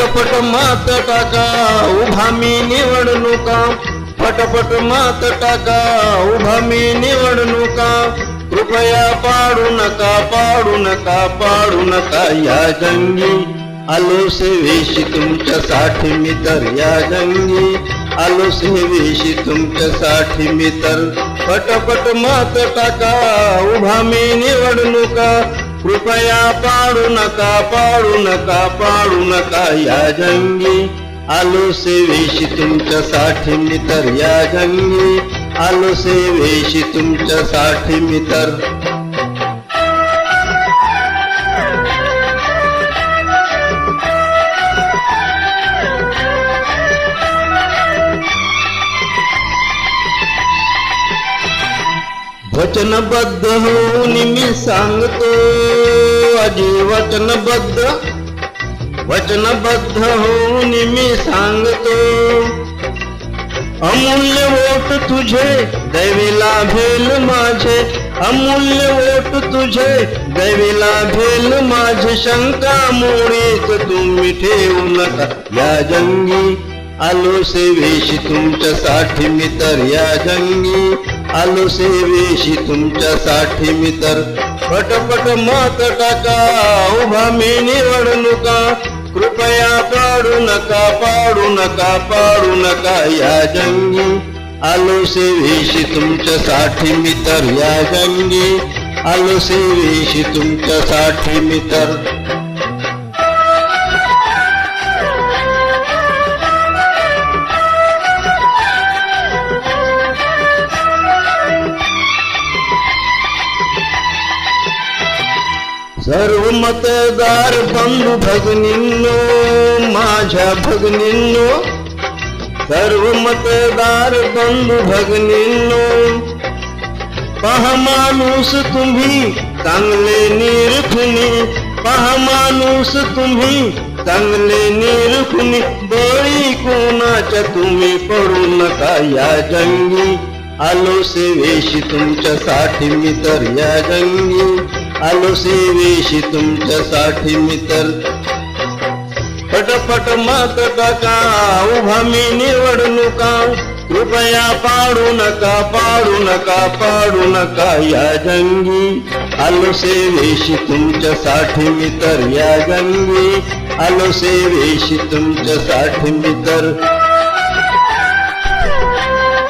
फटफट मात टाका उभा मी निवडणुका, फटफट मात टाका उभा मी निवडणुका, कृपया पाडू नका पाडू नका पाडू नका या जंगी, आलो सेवेशी तुमच्यासाठी मी तर, या जंगी आलो सेवेशी तुमच्यासाठी मी तर. फटफट मात टाका उभा मी निवडणुका, कृपया पाडू नका पाडू नका पाडू नका या जंगी, आलो सेवेशी तुमच्यासाठी मी तर, या जंगी आलो सेवेशी तुमच्यासाठी मी तर. वचनबद्ध होऊन मी सांगतो अजी, वचनबद्ध होऊन मी सांगतो, अमूल्य वोट तुझे दैवी लाभेल माझे, अमूल्य वोट तुझे दैवी लाभेल माझे, शंका मोडीत तुम्ही ठेवू नका या जंगी, आलो सेवेशी तुमच्यासाठी मी तर, या जंगी आलो सेवेशी तुमच्यासाठी मी तर. फटफट मत टाका उभा मी निवडणुका, कृपया पाडू नका पाडू नका पाडू नका या जंगी, आलो सेवेशी तुमच्यासाठी मी तर, या जंगी आलो सेवेशी तुमच्यासाठी मी तर. सर्व मतदार बंधू भगिनींनो, माझ्या भगिनींनो, सर्व मतदार बंधू भगिनींनो, पहा माणूस तुम्ही चांगले निरखुनी, पहा माणूस तुम्ही चांगले निरखुनी, बळी कोणाच्या तुम्ही पडू नका या जंगी, आलो सेवेशी तुमच्यासाठी मी तर, या जंगी आलो सेवेशी तुमच्यासाठी मी तर. फटफट मत टाका उभा मी निवडणुका, कृपया पाडू नका पाडू नका पाडू नका या जंगी, आलो सेवेशी तुमच्यासाठी मी तर, या जंगी आलो सेवेशी तुमच्यासाठी मी तर.